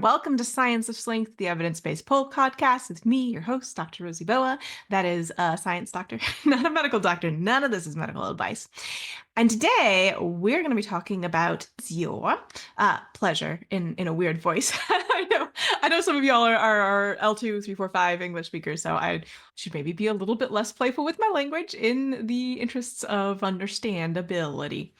Welcome to Science of Slink, the evidence-based poll podcast with me, your host, Dr. Rosy Boa. That is a science doctor, not a medical doctor. None of this is medical advice. And today we're going to be talking about your pleasure in a weird voice. I know some of y'all are L2, 3, 4, 5 English speakers, so I should maybe be a little bit less playful with my language in the interests of understandability.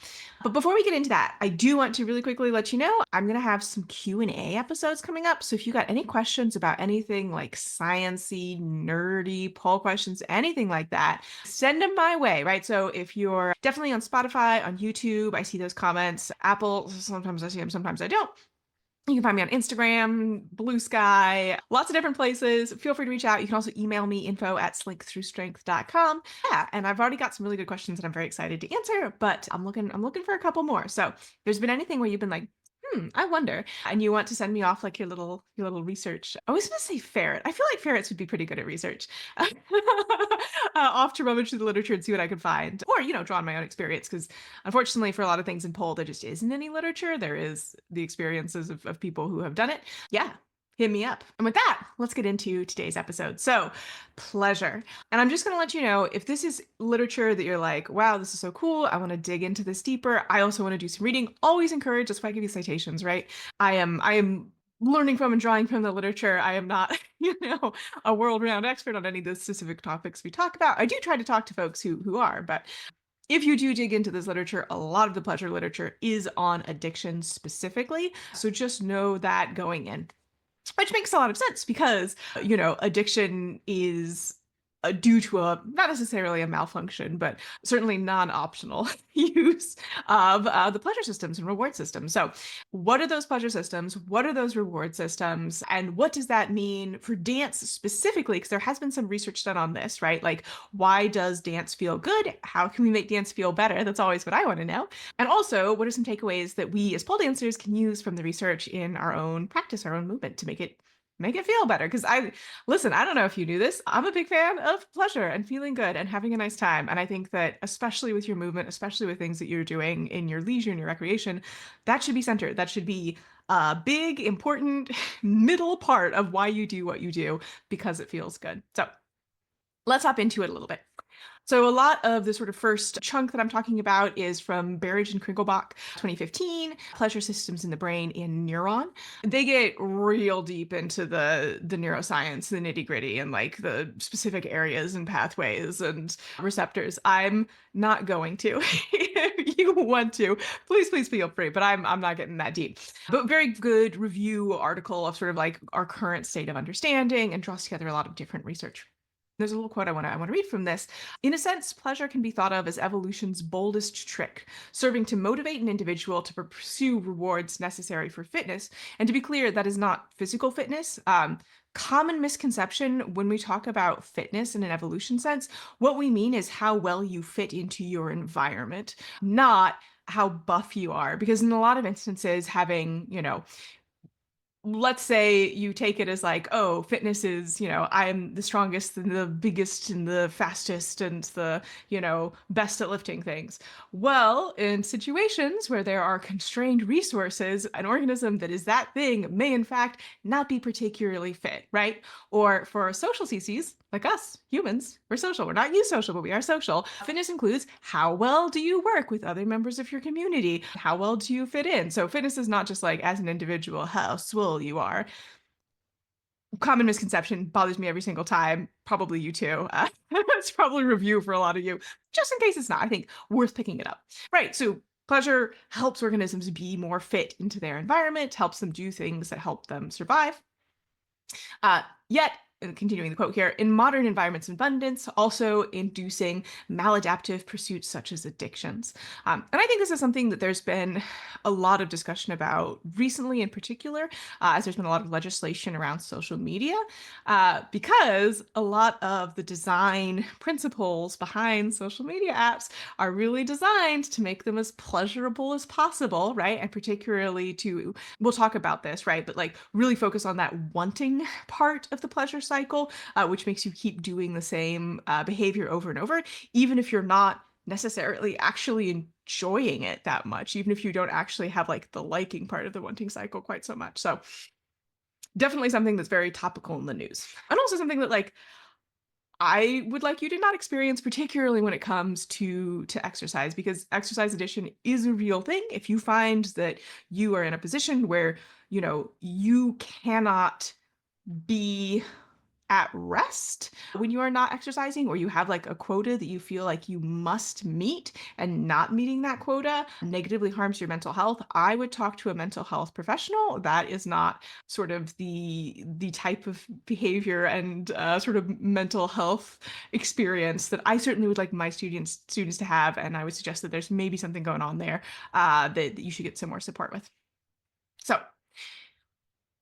But before we get into that, I do want to really quickly let you know I'm going to have some Q&A episodes coming up. So if you got any questions about anything like sciencey, nerdy, poll questions, anything like that, send them my way, right? So if you're definitely on Spotify, on YouTube, I see those comments. Apple, sometimes I see them, sometimes I don't. You can find me on Instagram, Blue Sky, lots of different places. Feel free to reach out. You can also email me info@slinkthroughstrength.com. Yeah, and I've already got some really good questions that I'm very excited to answer, but I'm looking for a couple more. So if there's been anything where you've been like, I wonder, and you want to send me off like your little research. I was gonna say ferret. I feel like ferrets would be pretty good at research. Off to rummage through the literature and see what I could find, or draw on my own experience, because unfortunately, for a lot of things in poll, there just isn't any literature. There is the experiences of people who have done it. Yeah, hit me up. And with that, let's get into today's episode. So, pleasure. And I'm just going to let you know if this is literature that you're like, wow, this is so cool. I want to dig into this deeper. I also want to do some reading. Always encourage, that's why I give you citations, right? I am learning from and drawing from the literature. I am not, a world-renowned expert on any of the specific topics we talk about. I do try to talk to folks who are, but if you do dig into this literature, a lot of the pleasure literature is on addiction specifically. So just know that going in, which makes a lot of sense because, addiction is due to not necessarily a malfunction, but certainly non-optional use of the pleasure systems and reward systems. So what are those pleasure systems? What are those reward systems? And what does that mean for dance specifically? Because there has been some research done on this, right? Like, why does dance feel good? How can we make dance feel better? That's always what I want to know. And also, what are some takeaways that we as pole dancers can use from the research in our own practice, our own movement to make it feel better? Because listen, I don't know if you knew this. I'm a big fan of pleasure and feeling good and having a nice time. And I think that especially with your movement, especially with things that you're doing in your leisure and your recreation, that should be centered. That should be a big, important middle part of why you do what you do, because it feels good. So let's hop into it a little bit. So a lot of the sort of first chunk that I'm talking about is from Berridge and Kringelbach, 2015, Pleasure Systems in the Brain in Neuron. They get real deep into the neuroscience, the nitty-gritty, and like the specific areas and pathways and receptors. I'm not going to. If you want to, please feel free, but I'm not getting that deep. But very good review article of sort of like our current state of understanding, and draws together a lot of different research. There's a little quote I want to read from this. In a sense, pleasure can be thought of as evolution's boldest trick, serving to motivate an individual to pursue rewards necessary for fitness. And to be clear, that is not physical fitness. Common misconception when we talk about fitness in an evolution sense, what we mean is how well you fit into your environment, not how buff you are. Because in a lot of instances, having, let's say you take it as like, oh, fitness is, I'm the strongest and the biggest and the fastest and the, best at lifting things. Well, in situations where there are constrained resources, an organism that is that thing may in fact not be particularly fit, right? Or for a social species like us, humans, we're social. We're not eusocial, but we are social. Fitness includes how well do you work with other members of your community? How well do you fit in? So fitness is not just like as an individual, how swole you are. Common misconception, bothers me every single time. Probably you too. It's probably a review for a lot of you. Just in case it's not, I think worth picking it up. Right. So pleasure helps organisms be more fit into their environment, helps them do things that help them survive. Yet, and continuing the quote here, in modern environments of abundance, also inducing maladaptive pursuits such as addictions. And I think this is something that there's been a lot of discussion about recently in particular, as there's been a lot of legislation around social media, because a lot of the design principles behind social media apps are really designed to make them as pleasurable as possible, right? And particularly we'll talk about this, right? But like really focus on that wanting part of the pleasure cycle, which makes you keep doing the same behavior over and over, even if you're not necessarily actually enjoying it that much, even if you don't actually have like the liking part of the wanting cycle quite so much. So Definitely something that's very topical in the news. And also something that like I would like you to not experience, particularly when it comes to exercise, because exercise addiction is a real thing. If you find that you are in a position where, you cannot be at rest when you are not exercising, or you have like a quota that you feel like you must meet, and not meeting that quota negatively harms your mental health, I would talk to a mental health professional. That is not sort of the type of behavior and sort of mental health experience that I certainly would like my students to have, and I would suggest that there's maybe something going on there that you should get some more support with. So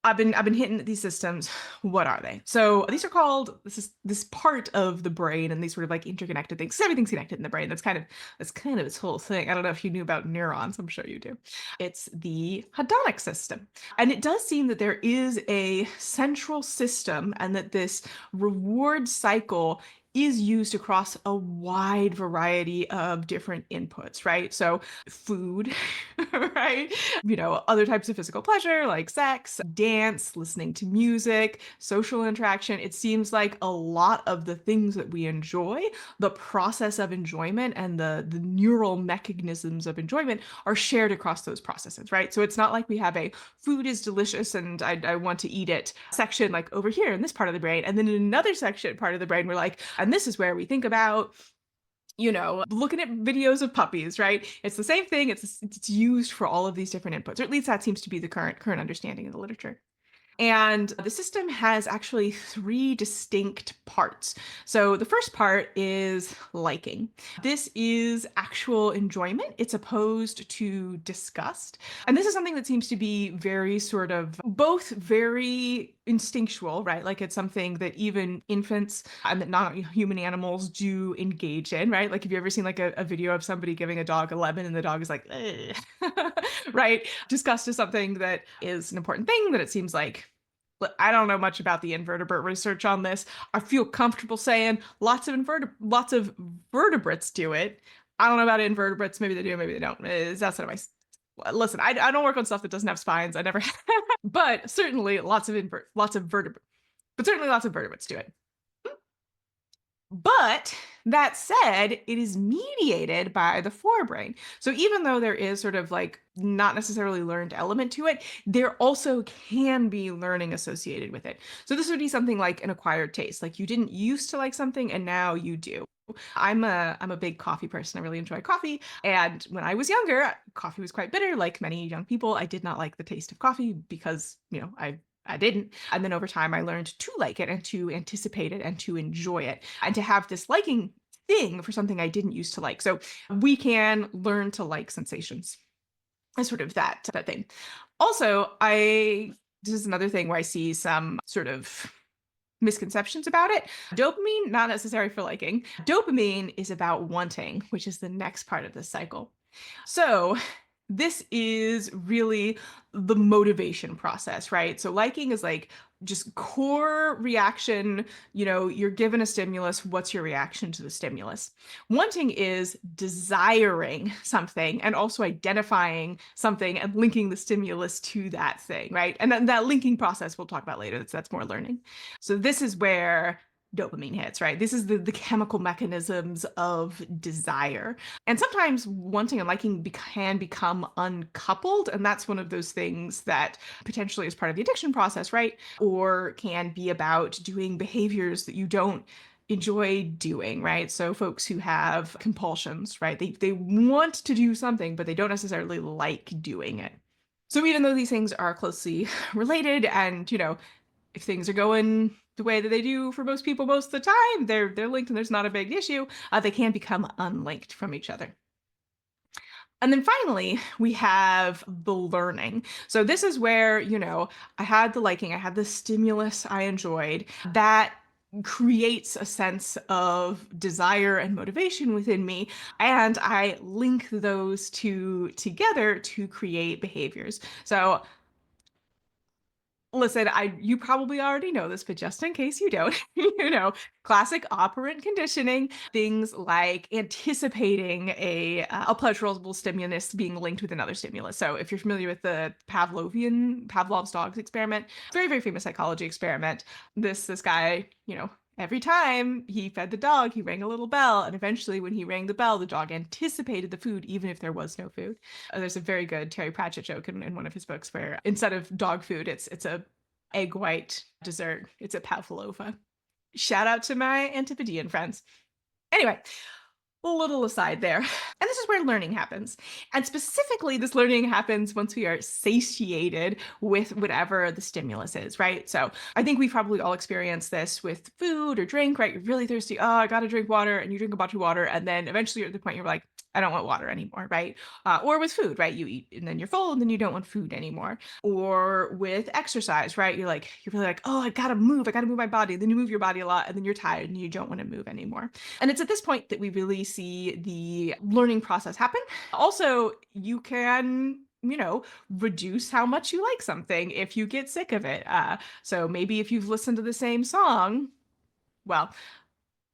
I've been hitting these systems. What are they? So these are called, this is this part of the brain and these sort of like interconnected things. 'Cause everything's connected in the brain. That's kind of its whole thing. I don't know if you knew about neurons. I'm sure you do. It's the hedonic system. And it does seem that there is a central system, and that this reward cycle is used across a wide variety of different inputs, right? So food, right? Other types of physical pleasure like sex, dance, listening to music, social interaction. It seems like a lot of the things that we enjoy, the process of enjoyment and the neural mechanisms of enjoyment are shared across those processes, right? So it's not like we have a food is delicious and I want to eat it section like over here in this part of the brain. And then in another section part of the brain, we're like, and this is where we think about looking at videos of puppies, right? It's the same thing. It's used for all of these different inputs, or at least that seems to be the current understanding of the literature. And the system has actually three distinct parts. So the first part is liking. This is actual enjoyment. It's opposed to disgust. And this is something that seems to be very sort of both very instinctual, right? Like it's something that even infants and that non-human animals do engage in, right? Like have you ever seen like a video of somebody giving a dog a lemon and the dog is like, right? Disgust is something that is an important thing that it seems like, I don't know much about the invertebrate research on this. I feel comfortable saying lots of vertebrates do it. I don't know about invertebrates. Maybe they do, maybe they don't. That's not my. Listen, I don't work on stuff that doesn't have spines. I never have. But certainly lots of vertebrates do it. But that said, it is mediated by the forebrain. So even though there is sort of like not necessarily learned element to it, there also can be learning associated with it. So this would be something like an acquired taste. Like you didn't used to like something and now you do. I'm a big coffee person. I really enjoy coffee. And when I was younger, coffee was quite bitter. Like many young people, I did not like the taste of coffee because, I didn't. And then over time, I learned to like it and to anticipate it and to enjoy it and to have this liking thing for something I didn't used to like. So we can learn to like sensations. It's sort of that thing. Also, this is another thing where I see some sort of misconceptions about it. Dopamine, not necessary for liking. Dopamine is about wanting, which is the next part of this cycle. So this is really the motivation process, right? So liking is like just core reaction. You're given a stimulus. What's your reaction to the stimulus? Wanting is desiring something and also identifying something and linking the stimulus to that thing, right? And then that linking process we'll talk about later. That's more learning. So this is where dopamine hits, right? This is the chemical mechanisms of desire. And sometimes wanting and liking can become uncoupled. And that's one of those things that potentially is part of the addiction process, right? Or can be about doing behaviors that you don't enjoy doing, right? So folks who have compulsions, right? They want to do something, but they don't necessarily like doing it. So even though these things are closely related and, if things are going the way that they do for most people most of the time, they're linked and there's not a big issue, they can become unlinked from each other. And then finally, we have the learning. So this is where, I had the liking, I had the stimulus I enjoyed. That creates a sense of desire and motivation within me, and I link those two together to create behaviors. So Listen, you probably already know this, but just in case you don't, classic operant conditioning, things like anticipating a pleasurable stimulus being linked with another stimulus. So if you're familiar with the Pavlov's dogs experiment, very, very famous psychology experiment, this guy, every time he fed the dog, he rang a little bell, and eventually when he rang the bell, the dog anticipated the food even if there was no food. There's a very good Terry Pratchett joke in one of his books where instead of dog food, it's a egg white dessert. It's a pavlova. Shout out to my Antipodean friends. Anyway, a little aside there. And this is where learning happens. And specifically, this learning happens once we are satiated with whatever the stimulus is, right? So I think we've probably all experienced this with food or drink, right? You're really thirsty. Oh, I got to drink water. And you drink a bunch of water. And then eventually you're at the point you're like, I don't want water anymore, right? Or with food, right? You eat and then you're full and then you don't want food anymore. Or with exercise, right? You're really like, oh, I gotta move my body. And then you move your body a lot and then you're tired and you don't want to move anymore. And it's at this point that we really see the learning process happen. Also, you can reduce how much you like something if you get sick of it. So maybe if you've listened to the same song, well,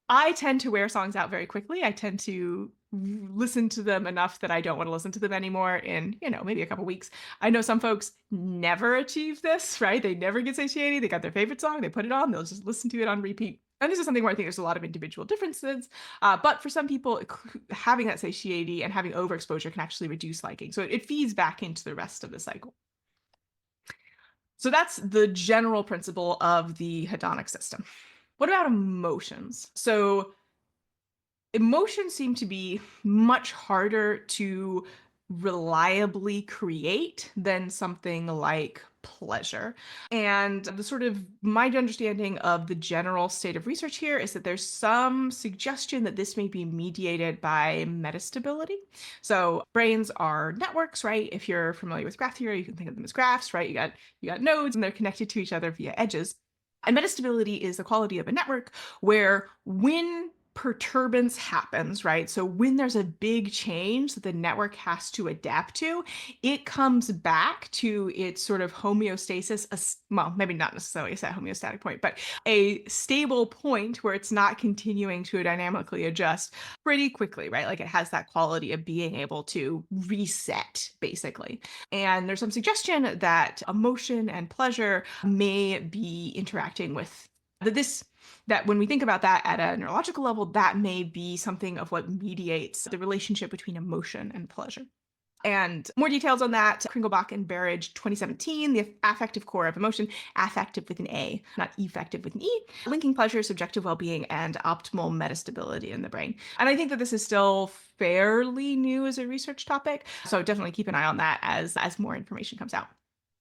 I tend to wear songs out very quickly. I tend to listen to them enough that I don't want to listen to them anymore in, maybe a couple weeks. I know some folks never achieve this, right? They never get satiated. They got their favorite song, they put it on, they'll just listen to it on repeat. And this is something where I think there's a lot of individual differences. But for some people, having that satiety and having overexposure can actually reduce liking. So it feeds back into the rest of the cycle. So that's the general principle of the hedonic system. What about emotions? So emotions seem to be much harder to reliably create than something like pleasure. And the sort of my understanding of the general state of research here is that there's some suggestion that this may be mediated by metastability. So brains are networks, right? If you're familiar with graph theory, you can think of them as graphs, right? You got nodes and they're connected to each other via edges. And metastability is the quality of a network where when perturbance happens, right? So when there's a big change that the network has to adapt to, it comes back to its sort of homeostasis, well, maybe not necessarily a set homeostatic point, but a stable point where it's not continuing to dynamically adjust pretty quickly, right? Like it has that quality of being able to reset, basically. And there's some suggestion that emotion and pleasure may be interacting with that when we think about that at a neurological level, that may be something of what mediates the relationship between emotion and pleasure. And more details on that, Kringelbach and Berridge 2017, the affective core of emotion, affective with an A, not effective with an E, linking pleasure, subjective well-being, and optimal metastability in the brain. And I think that this is still fairly new as a research topic, so definitely keep an eye on that as more information comes out.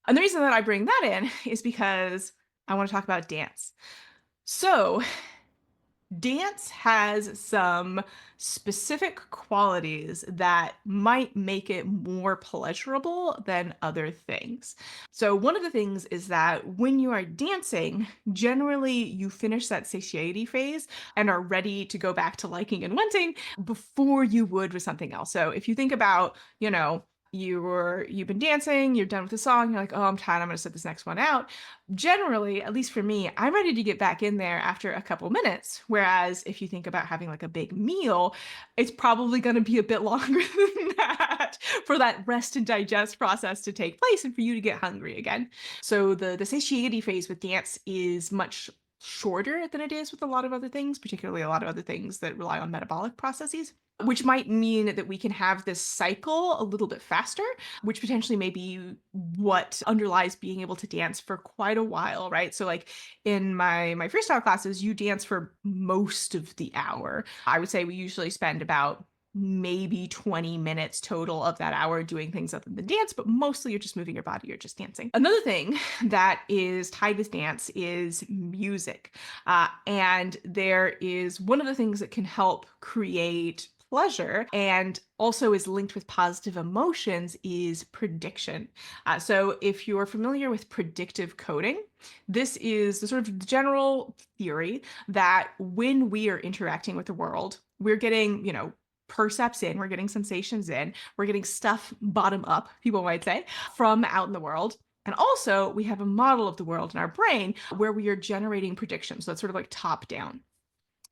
And the reason that I bring that in is because I want to talk about dance. So, dance has some specific qualities that might make it more pleasurable than other things. So, one of the things is that when you are dancing, generally you finish that satiety phase and are ready to go back to liking and wanting before you would with something else. So, if you think about, you've been dancing, you're done with the song, you're like, oh, I'm tired, I'm gonna sit this next one out. Generally, at least for me, I'm ready to get back in there after a couple minutes. Whereas if you think about having like a big meal, it's probably gonna be a bit longer than that for that rest and digest process to take place and for you to get hungry again. So the satiety phase with dance is much shorter than it is with a lot of other things, particularly a lot of other things that rely on metabolic processes, which might mean that we can have this cycle a little bit faster, which potentially may be what underlies being able to dance for quite a while, right? So like in my freestyle classes, you dance for most of the hour. I would say we usually spend about maybe 20 minutes total of that hour doing things other than dance, but mostly you're just moving your body, you're just dancing. Another thing that is tied with dance is music. And there is one of the things that can help create pleasure and also is linked with positive emotions is prediction. So if you're familiar with predictive coding, this is the sort of general theory that when we are interacting with the world, we're getting, percepts in, we're getting sensations in, we're getting stuff bottom up, people might say, from out in the world. And also, we have a model of the world in our brain where we are generating predictions. So that's sort of like top down.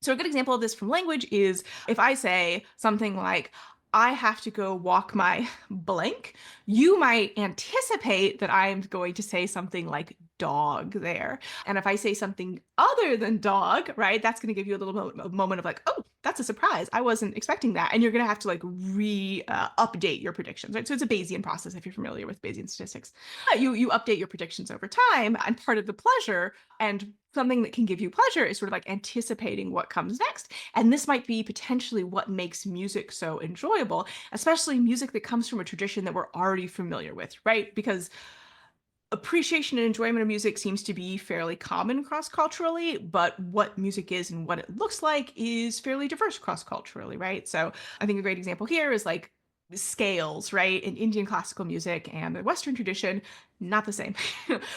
So a good example of this from language is if I say something like, I have to go walk my blank, you might anticipate that I'm going to say something like dog there. And if I say something other than dog, right, that's going to give you a little moment of like, oh, that's a surprise. I wasn't expecting that. And you're going to have to like update your predictions, right? So it's a Bayesian process if you're familiar with Bayesian statistics. You update your predictions over time. And part of the pleasure and something that can give you pleasure is sort of like anticipating what comes next. And this might be potentially what makes music so enjoyable, especially music that comes from a tradition that we're already familiar with, right? Because appreciation and enjoyment of music seems to be fairly common cross-culturally, but what music is and what it looks like is fairly diverse cross-culturally, right? So I think a great example here is like scales, right? In Indian classical music and the Western tradition, not the same,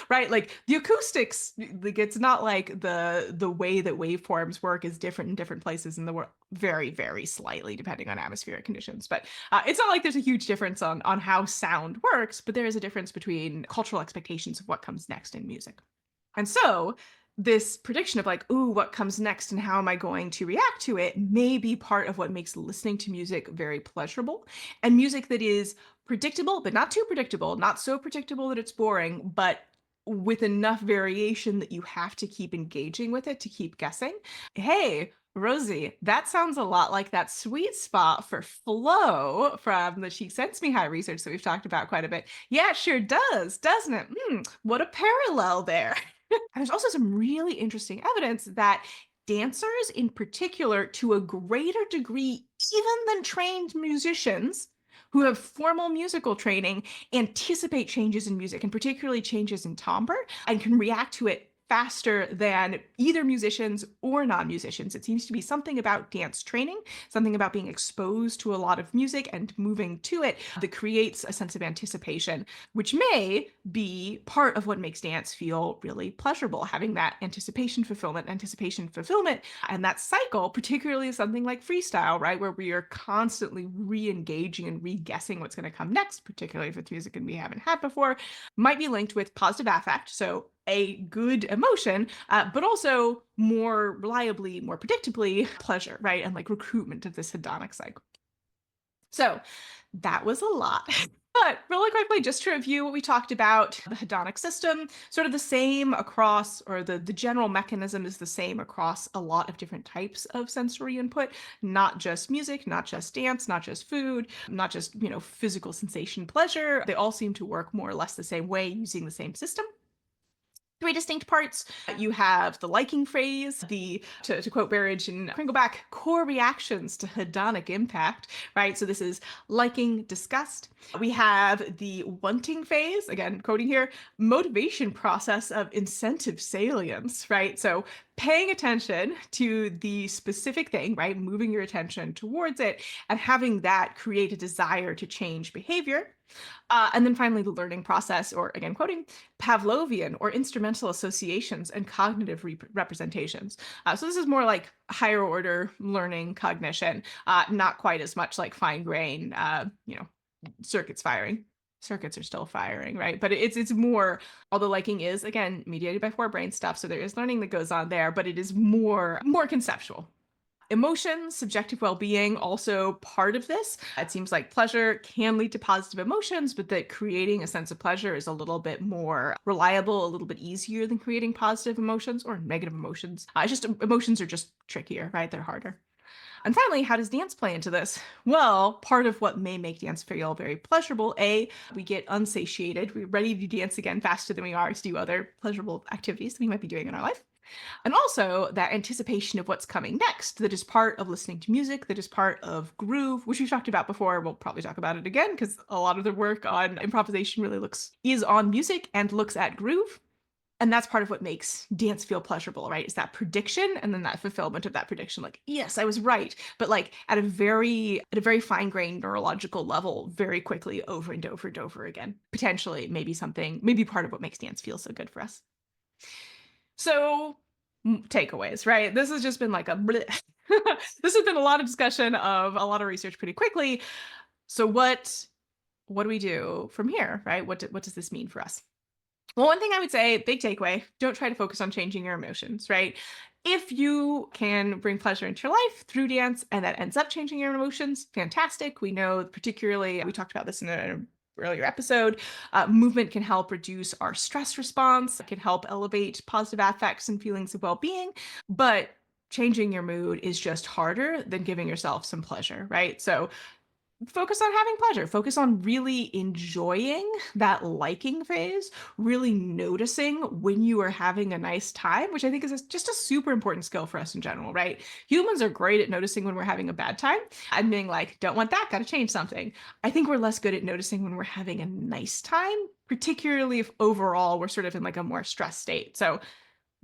right? Like the acoustics, like it's not like the way that waveforms work is different in different places in the world, very, very slightly depending on atmospheric conditions. But it's not like there's a huge difference on how sound works, but there is a difference between cultural expectations of what comes next in music. And so this prediction of like, ooh, what comes next and how am I going to react to it may be part of what makes listening to music very pleasurable. And music that is predictable, but not too predictable, not so predictable that it's boring, but with enough variation that you have to keep engaging with it to keep guessing. Hey, Rosie, that sounds a lot like that sweet spot for flow from the She Sends Me High research that we've talked about quite a bit. Yeah, it sure does, doesn't it? What a parallel there. And there's also some really interesting evidence that dancers, in particular, to a greater degree, even than trained musicians who have formal musical training, anticipate changes in music, and particularly changes in timbre, and can react to it faster than either musicians or non-musicians. It seems to be something about dance training, something about being exposed to a lot of music and moving to it that creates a sense of anticipation, which may be part of what makes dance feel really pleasurable, having that anticipation fulfillment, and that cycle, particularly something like freestyle, right, where we are constantly re-engaging and re-guessing what's going to come next, particularly if it's music and we haven't had before, might be linked with positive affect. So a good emotion, but also more reliably, more predictably, pleasure, right? And like recruitment of this hedonic cycle. So that was a lot. But really quickly, just to review what we talked about, the hedonic system, sort of the same across, or the general mechanism is the same across a lot of different types of sensory input, not just music, not just dance, not just food, not just, physical sensation pleasure. They all seem to work more or less the same way using the same system. Three distinct parts. You have the liking phase, to quote Berridge and Kringelbach, core reactions to hedonic impact, right? So this is liking, disgust. We have the wanting phase, again, quoting here, motivation process of incentive salience, right? So paying attention to the specific thing, right? Moving your attention towards it and having that create a desire to change behavior. And then finally, the learning process, or again, quoting, Pavlovian or instrumental associations and cognitive representations. So this is more like higher order learning cognition, not quite as much like fine grain, circuits firing. Circuits are still firing, right? But it's more, although liking is, again, mediated by forebrain stuff, so there is learning that goes on there, but it is more conceptual. Emotions, subjective well-being, also part of this. It seems like pleasure can lead to positive emotions, but that creating a sense of pleasure is a little bit more reliable, a little bit easier than creating positive emotions or negative emotions. It's just emotions are just trickier, right? They're harder. And finally, how does dance play into this? Well, part of what may make dance feel very pleasurable, we get unsatiated. We're ready to dance again faster than we are to do other pleasurable activities that we might be doing in our life. And also that anticipation of what's coming next, that is part of listening to music, that is part of groove, which we've talked about before. We'll probably talk about it again because a lot of the work on improvisation really is on music and looks at groove. And that's part of what makes dance feel pleasurable, right? Is that prediction and then that fulfillment of that prediction. Like, yes, I was right. But like at a very fine-grained neurological level, very quickly over and over and over again. Potentially maybe part of what makes dance feel so good for us. So takeaways, right? This has just been like a bleh. This has been a lot of discussion of a lot of research pretty quickly. So what do we do from here, right? What does this mean for us? Well, one thing I would say, big takeaway, don't try to focus on changing your emotions, right? If you can bring pleasure into your life through dance and that ends up changing your emotions, fantastic. We know, particularly, we talked about this in an earlier episode, movement can help reduce our stress response, it can help elevate positive affects and feelings of well being. But changing your mood is just harder than giving yourself some pleasure, right? So focus on having pleasure. Focus on really enjoying that liking phase, really noticing when you are having a nice time, which I think is just a super important skill for us in general, right? Humans are great at noticing when we're having a bad time and being like, don't want that, got to change something. I think we're less good at noticing when we're having a nice time, particularly if overall we're sort of in like a more stressed state. So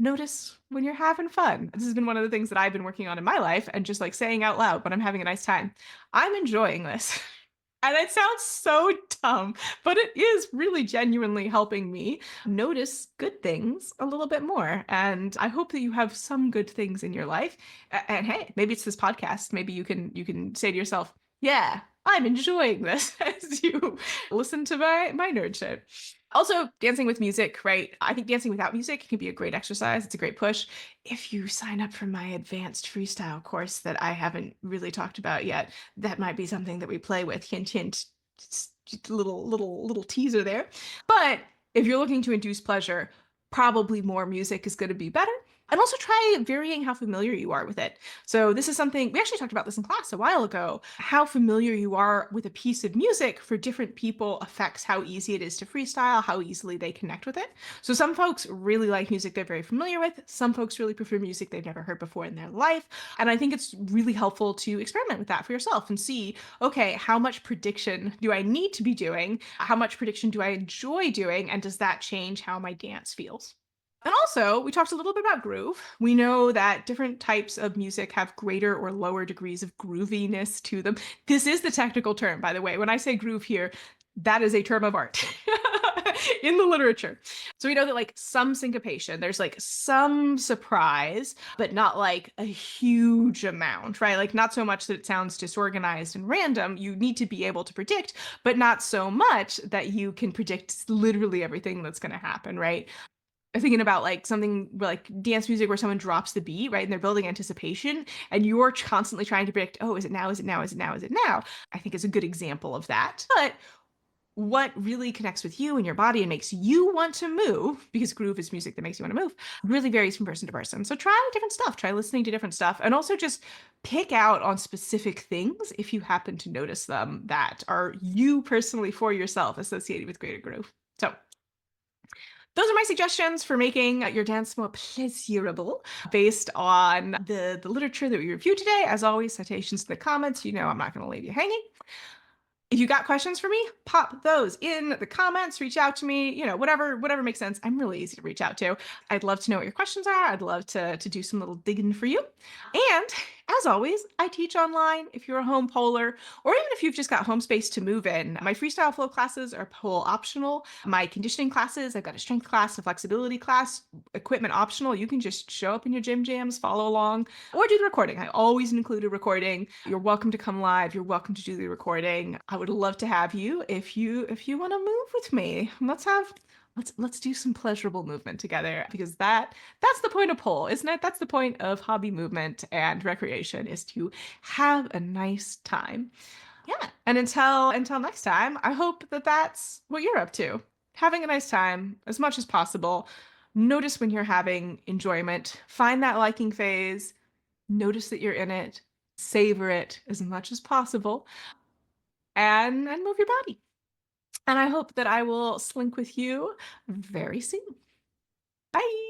notice when you're having fun. This has been one of the things that I've been working on in my life and just like saying out loud when I'm having a nice time. I'm enjoying this. And it sounds so dumb, but it is really genuinely helping me notice good things a little bit more. And I hope that you have some good things in your life. And hey, maybe it's this podcast. Maybe you can say to yourself, "Yeah, I'm enjoying this," as you listen to my nerd shit. Also, dancing with music, right? I think dancing without music can be a great exercise. It's a great push. If you sign up for my advanced freestyle course that I haven't really talked about yet, that might be something that we play with. Hint, hint. Just a little teaser there. But if you're looking to induce pleasure, probably more music is going to be better. And also try varying how familiar you are with it. So this is something we actually talked about this in class a while ago. How familiar you are with a piece of music for different people affects how easy it is to freestyle, how easily they connect with it. So some folks really like music they're very familiar with. Some folks really prefer music they've never heard before in their life. And I think it's really helpful to experiment with that for yourself and see, okay, how much prediction do I need to be doing? How much prediction do I enjoy doing? And does that change how my dance feels? And also, we talked a little bit about groove. We know that different types of music have greater or lower degrees of grooviness to them. This is the technical term, by the way. When I say groove here, that is a term of art in the literature. So we know that like some syncopation, there's like some surprise, but not like a huge amount, right? Like not so much that it sounds disorganized and random. You need to be able to predict, but not so much that you can predict literally everything that's going to happen, right? Thinking about like something like dance music where someone drops the beat, right? And they're building anticipation and you're constantly trying to predict, oh, is it now? Is it now? Is it now? Is it now? I think is a good example of that. But what really connects with you and your body and makes you want to move, because groove is music that makes you want to move, really varies from person to person. So try different stuff, try listening to different stuff, and also just pick out on specific things if you happen to notice them that are you personally for yourself associated with greater groove. So those are my suggestions for making your dance more pleasurable based on the literature that we reviewed today. As always, citations in the comments. You know I'm not going to leave you hanging. If you got questions for me, pop those in the comments, reach out to me, whatever makes sense. I'm really easy to reach out to. I'd love to know what your questions are. I'd love to do some little digging for you. And as always, I teach online if you're a home polar, or even if you've just got home space to move in. My freestyle flow classes are pole optional. My conditioning classes, I've got a strength class, a flexibility class, equipment optional. You can just show up in your gym jams, follow along, or do the recording. I always include a recording. You're welcome to come live. You're welcome to do the recording. I would love to have you if you want to move with me. Let's do some pleasurable movement together, because that's the point of pole, isn't it? That's the point of hobby movement and recreation, is to have a nice time. Yeah. And until next time, I hope that that's what you're up to. Having a nice time as much as possible. Notice when you're having enjoyment. Find that liking phase. Notice that you're in it. Savor it as much as possible, and move your body. And I hope that I will slink with you very soon. Bye.